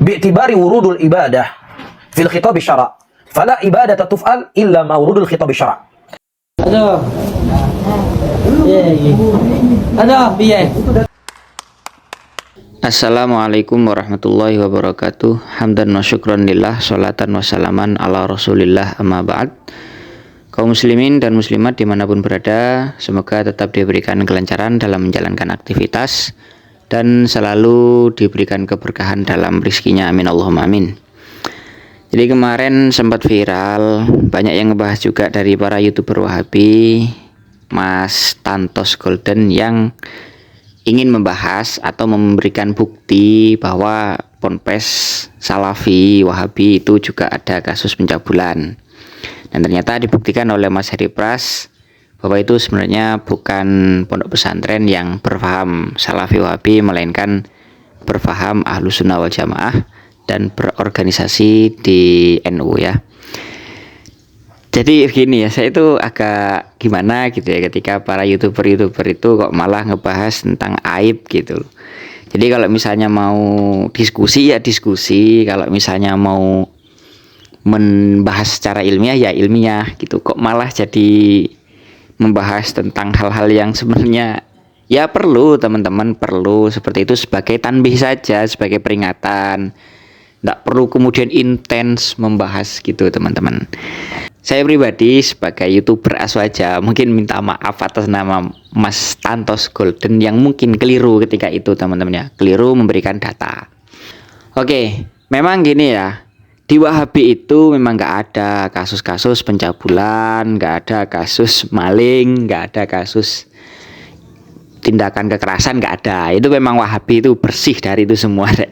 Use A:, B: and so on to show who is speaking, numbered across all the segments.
A: bi'tibari wurudul ibadah fil khitab syara'. Fala ibadata tuf'al illa ma wurudul khitab syara'.
B: Ada. Ada, biye.
C: Assalamualaikum warahmatullahi wabarakatuh. Hamdan wa syukran lillah, sholatan wa salaman ala rasulillah, amma ba'd. Kaum muslimin dan muslimat dimanapun berada, semoga tetap diberikan kelancaran dalam menjalankan aktivitas dan selalu diberikan keberkahan dalam rizkinya, amin Allahumma amin. Jadi kemarin sempat viral, banyak yang ngebahas juga dari para youtuber Wahabi, Mas Tantos Golden, yang ingin membahas atau memberikan bukti bahwa Ponpes Salafi Wahabi itu juga ada kasus pencabulan. Dan ternyata dibuktikan oleh Mas Heri Pras bahwa itu sebenarnya bukan pondok pesantren yang berfaham Salafi Wahabi, melainkan berfaham Ahlus Sunnah wal Jamaah dan berorganisasi di NU ya. Jadi begini ya, saya itu agak gimana gitu ya ketika para youtuber itu kok malah ngebahas tentang aib gitu. Jadi kalau misalnya mau diskusi ya diskusi, kalau misalnya mau membahas secara ilmiah ya ilmiah gitu. Kok malah jadi membahas tentang hal-hal yang sebenarnya ya perlu, teman-teman, perlu seperti itu sebagai tanbih saja, sebagai peringatan. Tidak perlu kemudian intens membahas gitu, teman-teman. Saya pribadi sebagai youtuber aswaja mungkin minta maaf atas nama Mas Tantos Golden yang mungkin keliru ketika itu, teman-teman ya, keliru memberikan data. Oke, memang gini ya, di Wahabi itu memang nggak ada kasus-kasus pencabulan, nggak ada kasus maling, nggak ada kasus tindakan kekerasan, nggak ada. Itu memang Wahabi itu bersih dari itu semua deh.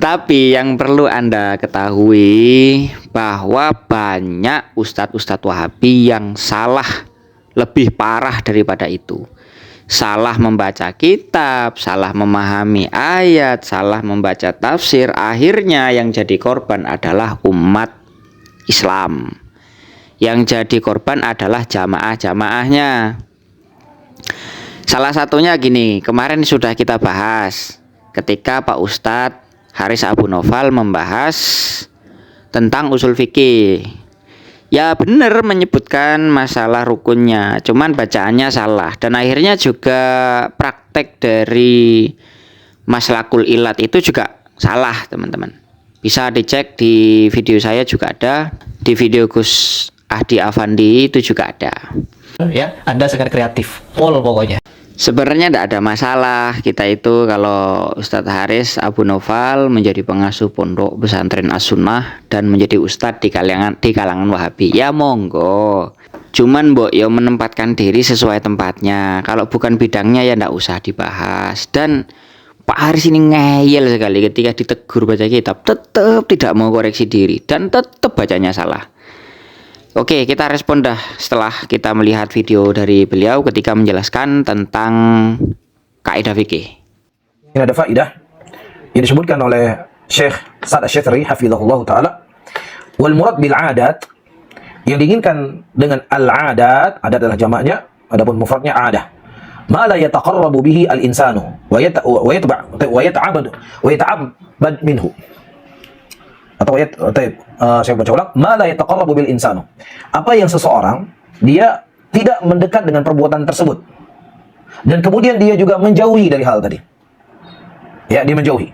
C: Tapi yang perlu Anda ketahui bahwa banyak ustadz-ustadz Wahabi yang salah lebih parah daripada itu. Salah membaca kitab, salah memahami ayat, salah membaca tafsir. Akhirnya yang jadi korban adalah umat Islam. Yang jadi korban adalah jamaah-jamaahnya. Salah satunya gini, kemarin sudah kita bahas ketika Pak Ustadz Haris Abu Noval membahas tentang usul fikih. Ya benar menyebutkan masalah rukunnya, cuman bacaannya salah. Dan akhirnya juga praktek dari Maslakul Ilat itu juga salah, teman-teman. Bisa dicek di video saya juga ada, di video Gus Ahdi Afandi itu juga ada.
D: Ya, Anda sangat kreatif, full pokoknya.
C: Sebenarnya tidak ada masalah kita itu kalau Ustadz Haris Abu Noval menjadi pengasuh pondok pesantren As-Sunnah dan menjadi ustadz di kalangan Wahabi. Ya monggo. Cuman mbok yo menempatkan diri sesuai tempatnya. Kalau bukan bidangnya ya tidak usah dibahas. Dan Pak Haris ini ngeyel sekali ketika ditegur baca kitab, tetap tidak mau koreksi diri dan tetap bacanya salah. Oke, kita respon dah setelah kita melihat video dari beliau ketika menjelaskan tentang kaidah fikih.
A: Ini ada faidah yang disebutkan oleh Syekh Sa'ad Asy-Syadzili hafizahullah taala. Wal murad bil adat, yang diinginkan dengan al-adat, adat adalah jamaknya, adapun mufradnya adah. Ma la yataqarrabu bihi al-insanu wa yata'abbad minhu. Atau saya baca ulang, ma la yataqarrabu bil insanu. Apa yang seseorang dia tidak mendekat dengan perbuatan tersebut. Dan kemudian dia juga menjauhi dari hal tadi. Ya, dia menjauhi.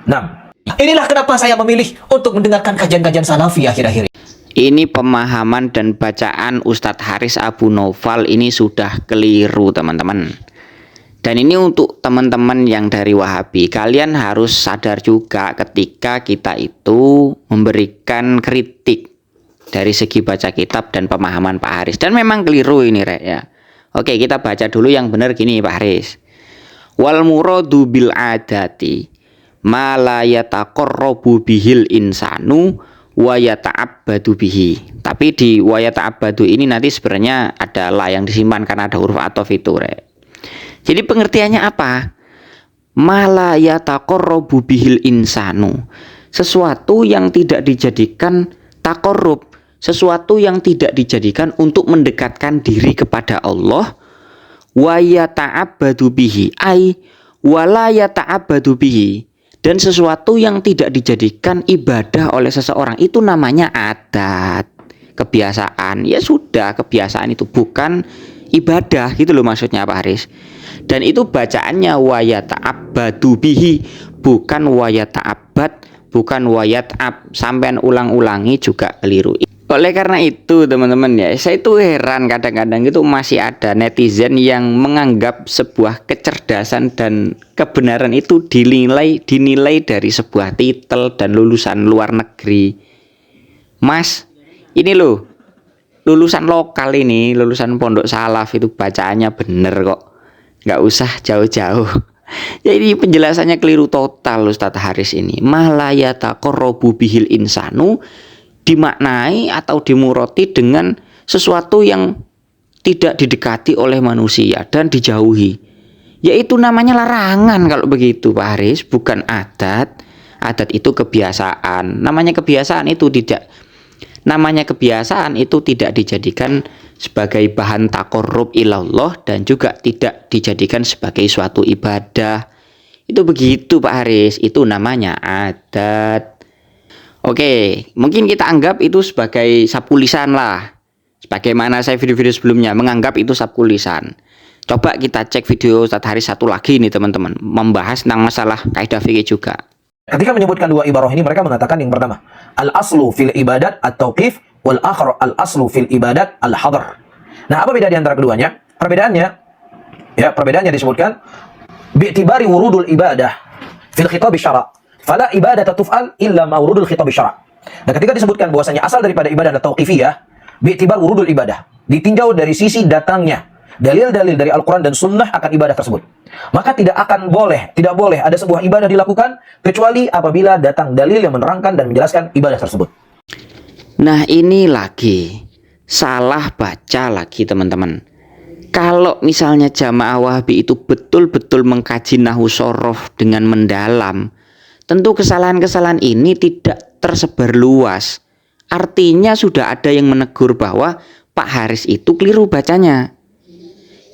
A: Nah,
D: Inilah kenapa saya memilih untuk mendengarkan kajian-kajian Salafi akhir-akhir ini.
C: Ini pemahaman dan bacaan Ustadz Haris Abu Noval ini sudah keliru, teman-teman. Dan ini untuk teman-teman yang dari Wahabi, kalian harus sadar juga ketika kita itu memberikan kritik dari segi baca kitab dan pemahaman Pak Haris. Dan memang keliru ini, Rek ya. Oke, kita baca dulu yang benar gini, Pak Haris. Wal muradu bil adati ma la yataqarrabu bihil insanu wa yata'abbadu bihi. Tapi di wa yata'abbadu ini nanti sebenarnya ada la yang disimpan karena ada huruf athof itu, Rek. Jadi pengertiannya apa? Mala yataqarrabu bihil insanu. Sesuatu yang tidak dijadikan taqarrub, sesuatu yang tidak dijadikan untuk mendekatkan diri kepada Allah. Wa yata'abbadu bihi ay wala yata'abbadu bihi, Dan sesuatu yang tidak dijadikan ibadah oleh seseorang itu namanya adat, kebiasaan. Ya sudah, kebiasaan itu bukan ibadah gitu loh maksudnya Pak Haris. Dan itu bacaannya wayata'abbadu bihi, bukan wayata'abbad, bukan wayat'ab. Sampean ulang-ulangi juga keliru. Oleh karena itu teman-teman ya, saya itu heran kadang-kadang itu masih ada netizen yang menganggap sebuah kecerdasan dan kebenaran itu dinilai dari sebuah titel dan lulusan luar negeri. Mas, ini loh, lulusan lokal ini, lulusan pondok salaf itu bacaannya bener kok, nggak usah jauh-jauh. Jadi penjelasannya keliru total Ustadz Haris ini. Malayataqarrabu bihil insanu dimaknai atau dimuroti dengan sesuatu yang tidak didekati oleh manusia dan dijauhi. Yaitu namanya larangan kalau begitu Pak Haris, bukan adat. Adat itu kebiasaan. Namanya kebiasaan itu tidak dijadikan sebagai bahan taqarrub ilallah dan juga tidak dijadikan sebagai suatu ibadah. Itu begitu Pak Haris, itu namanya adat. Oke, mungkin kita anggap itu sebagai sapu lisan lah. Sebagaimana saya video-video sebelumnya menganggap itu sapu lisan. Coba kita cek video Ustadz Haris satu lagi nih teman-teman, membahas tentang masalah kaidah fikih juga.
A: Ketika menyebutkan dua ibarah ini, mereka mengatakan yang pertama, al-aslu fil ibadat at-tauqif, wal akhar al-aslu fil ibadat al-hadar. Nah, apa beda di antara keduanya? Perbedaannya disebutkan bi'tibari wurudul ibadah fil khitab syara', fala ibadata tuf'al illa ma wurudul khitab syara'. Nah, ketika disebutkan bahwasanya asal daripada ibadah adalah tauqifiyah, bi'tibar wurudul ibadah, ditinjau dari sisi datangnya dalil-dalil dari Al-Quran dan Sunnah akan ibadah tersebut. Maka tidak boleh ada sebuah ibadah dilakukan kecuali apabila datang dalil yang menerangkan dan menjelaskan ibadah tersebut.
C: Nah, ini lagi salah baca lagi teman-teman. Kalau misalnya jamaah Wahabi itu betul-betul mengkaji nahwu shorof dengan mendalam, tentu kesalahan-kesalahan ini tidak tersebar luas. Artinya sudah ada yang menegur bahwa Pak Haris itu keliru bacanya.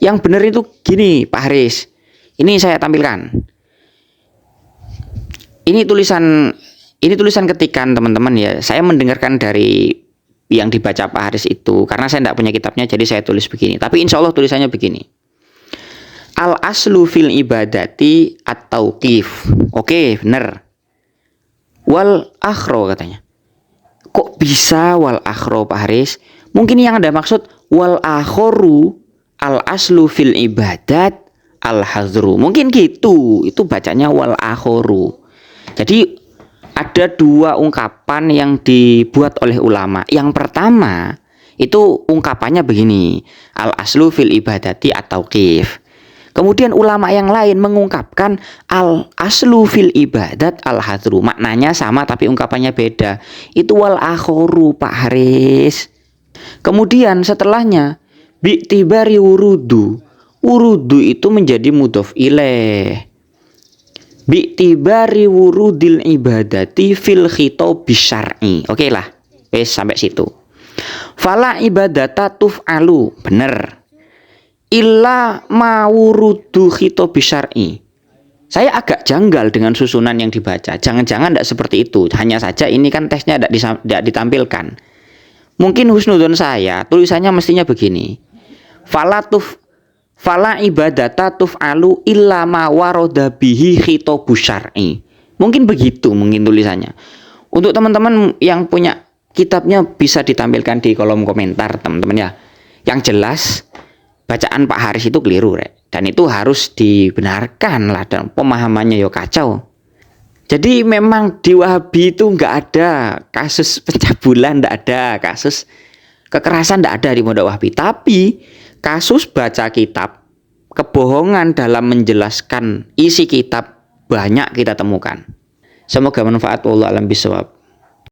C: Yang benar itu gini Pak Haris, ini saya tampilkan. Ini tulisan ketikan teman-teman ya. Saya mendengarkan dari yang dibaca Pak Haris itu, karena saya tidak punya kitabnya, jadi saya tulis begini. Tapi insya Allah tulisannya begini. Al aslu fil ibadati at-tauqif. Oke, benar. Wal akhro katanya. Kok bisa wal akhro Pak Haris? Mungkin yang Anda maksud wal akhoru al aslu fil ibadat al hadru. Mungkin gitu. Itu bacanya wal akhoru. Jadi ada dua ungkapan yang dibuat oleh ulama. Yang pertama itu ungkapannya begini, al aslu fil ibadati atau tauqif. Kemudian ulama yang lain mengungkapkan al aslu fil ibadat al hadru. Maknanya sama tapi ungkapannya beda. Itu wal akhoru Pak Haris. Kemudian setelahnya bi'tibari wurudu. Wurudu itu menjadi mudhof ilaih. Bi'tibari wurudil ibadati fil khitab syar'i. Oke lah, wes sampai situ. Fala ibadata tuf'alu, bener. Illa ma wurudu khitab syar'i. Saya agak janggal dengan susunan yang dibaca. Jangan-jangan tidak seperti itu. Hanya saja ini kan teksnya tidak ditampilkan. Mungkin husnudon saya, tulisannya mestinya begini. Fala ibadata tuf'alu illa ma waroda bihi khitabu syar'i. Mungkin begitu mungkin tulisannya. Untuk teman-teman yang punya kitabnya bisa ditampilkan di kolom komentar teman-teman ya. Yang jelas bacaan Pak Haris itu keliru Rek. Dan itu harus dibenarkan lah, dan pemahamannya yo kacau. Jadi memang di Wahabi itu nggak ada kasus pencabulan, nggak ada kasus kekerasan, nggak ada di Pondok Wahabi. Tapi kasus baca kitab, kebohongan dalam menjelaskan isi kitab banyak kita temukan. Semoga manfaat. Wallahu a'lam bishawab.